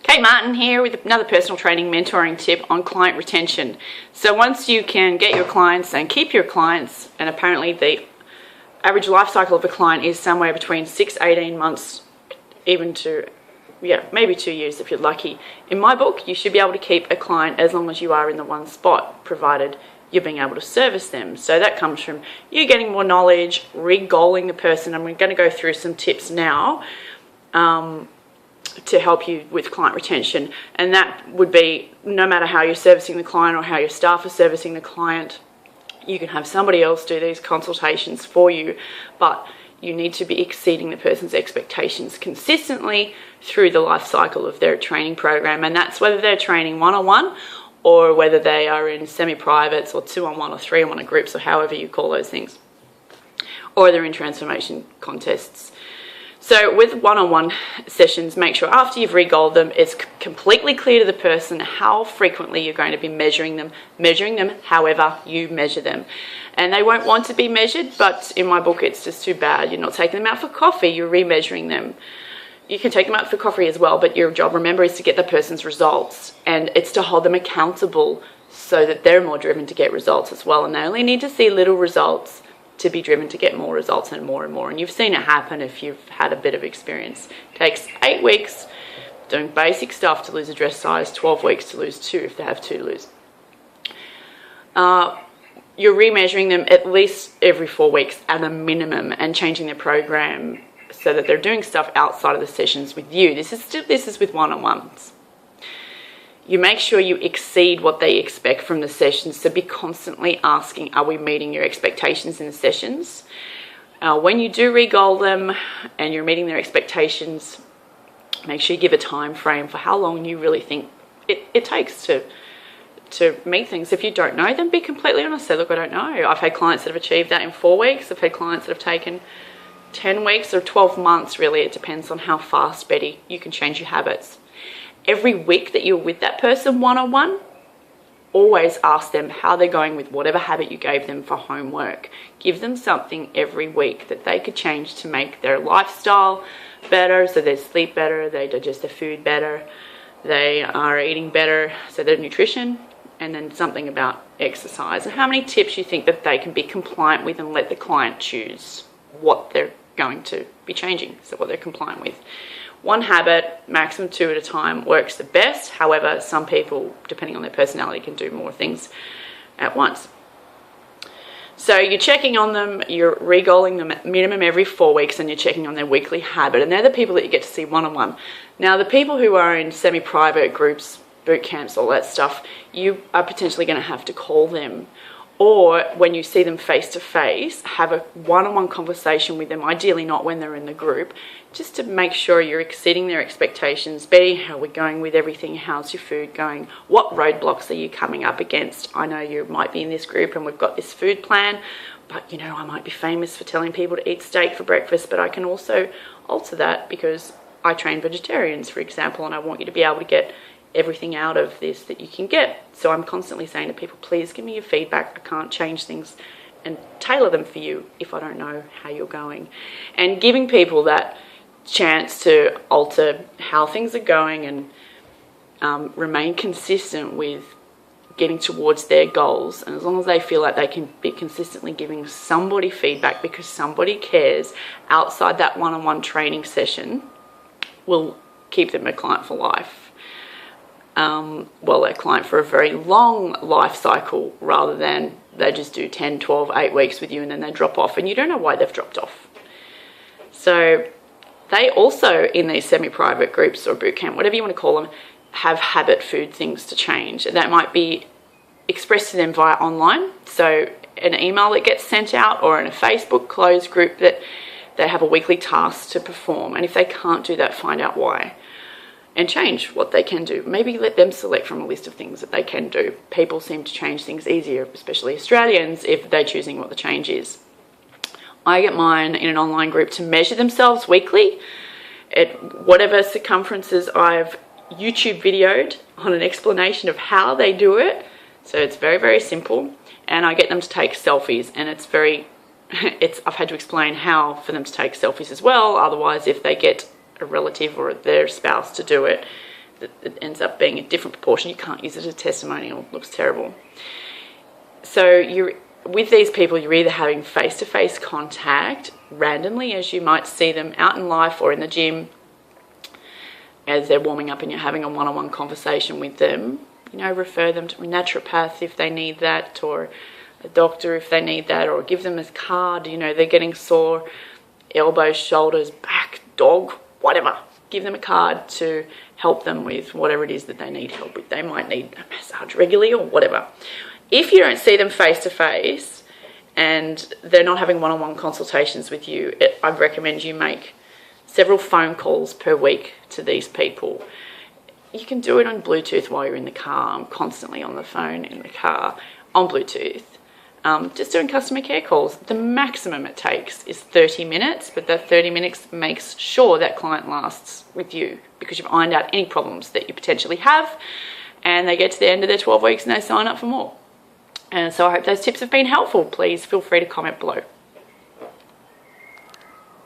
Kate Martin here with another personal training mentoring tip on client retention. So once you can get your clients and keep your clients, and apparently the average life cycle of a client is somewhere between 6-18 months, even to maybe 2 years if you're lucky. In my book, you should be able to keep a client as long as you are in the one spot, provided you're being able to service them. So that comes from you getting more knowledge, re-goaling the person. I'm going to go through some tips now to help you with client retention, and that would be no matter how you're servicing the client or how your staff are servicing the client, you can have somebody else do these consultations for you, but you need to be exceeding the person's expectations consistently through the life cycle of their training program, and that's whether they're training one-on-one or whether they are in semi-privates or 2-on-1 or 3-on-1 groups, or however you call those things, or they're in transformation contests. So with one-on-one sessions, make sure after you've re-goaled them, it's completely clear to the person how frequently you're going to be measuring them however you measure them. And they won't want to be measured, but in my book it's just too bad. You're not taking them out for coffee, you're re-measuring them. You can take them out for coffee as well, but your job, remember, is to get the person's results, and it's to hold them accountable so that they're more driven to get results as well, and they only need to see little results to be driven to get more results and more and more. And you've seen it happen if you've had a bit of experience. It takes 8 weeks doing basic stuff to lose a dress size, 12 weeks to lose 2 if they have 2 to lose. You're remeasuring them at least every 4 weeks at a minimum, and changing their program so that they're doing stuff outside of the sessions with you. This is with one-on-ones. You make sure you exceed what they expect from the sessions, so be constantly asking, are we meeting your expectations in the sessions? When you do re-goal them and you're meeting their expectations, make sure you give a time frame for how long you really think it takes to meet things. If you don't know, then be completely honest. Say, look, I don't know. I've had clients that have achieved that in 4 weeks. I've had clients that have taken 10 weeks or 12 months, really. It depends on how fast, Betty, you can change your habits. Every week that you're with that person one-on-one, always ask them how they're going with whatever habit you gave them for homework. Give them something every week that they could change to make their lifestyle better, so they sleep better, they digest their food better, they are eating better, so their nutrition, and then something about exercise. And how many tips you think that they can be compliant with, and let the client choose what they're going to be changing, so what they're compliant with. 1 habit, maximum 2 at a time, works the best. However, some people, depending on their personality, can do more things at once. So you're checking on them, you're re-goaling them at minimum every 4 weeks, and you're checking on their weekly habit. And they're the people that you get to see one-on-one. Now, the people who are in semi-private groups, boot camps, all that stuff, you are potentially going to have to call them. Or when you see them face-to-face, have a one-on-one conversation with them, ideally not when they're in the group, just to make sure you're exceeding their expectations. Betty, how are we going with everything? How's your food going? What roadblocks are you coming up against? I know you might be in this group and we've got this food plan, but I might be famous for telling people to eat steak for breakfast, but I can also alter that because I train vegetarians, for example, and I want you to be able to get everything out of this that you can get. So I'm constantly saying to people, please give me your feedback. I can't change things and tailor them for you if I don't know how you're going. And giving people that chance to alter how things are going and remain consistent with getting towards their goals. And as long as they feel like they can be consistently giving somebody feedback because somebody cares outside that one-on-one training session, will keep them a client for life. A client for a very long life cycle, rather than they just do 10, 12, 8 weeks with you and then they drop off and you don't know why they've dropped off. So they also, in these semi-private groups or boot camp, whatever you want to call them, have habit food things to change. And that might be expressed to them via online. So an email that gets sent out, or in a Facebook closed group that they have a weekly task to perform. And if they can't do that, find out why. And change what they can do. Maybe let them select from a list of things that they can do. People seem to change things easier, especially Australians, if they're choosing what the change is. I get mine in an online group to measure themselves weekly at whatever circumferences I've YouTube videoed on an explanation of how they do it. So it's very, very simple. And I get them to take selfies, and I've had to explain how for them to take selfies as well. Otherwise, if they get a relative or their spouse to do it, it ends up being a different proportion. You can't use it as a testimonial. It looks terrible. So with these people, you're either having face-to-face contact randomly, as you might see them out in life or in the gym as they're warming up, and you're having a one-on-one conversation with them. Refer them to a naturopath if they need that, or a doctor if they need that, or give them a card. They're getting sore elbows, shoulders, back, dog, whatever. Give them a card to help them with whatever it is that they need help with. They might need a massage regularly or whatever. If you don't see them face to face and they're not having one-on-one consultations with you, I'd recommend you make several phone calls per week to these people. You can do it on Bluetooth while you're in the car. I'm constantly on the phone in the car on Bluetooth. Just doing customer care calls. The maximum it takes is 30 minutes, but that 30 minutes makes sure that client lasts with you because you've ironed out any problems that you potentially have, and they get to the end of their 12 weeks and they sign up for more. And so I hope those tips have been helpful. Please feel free to comment below.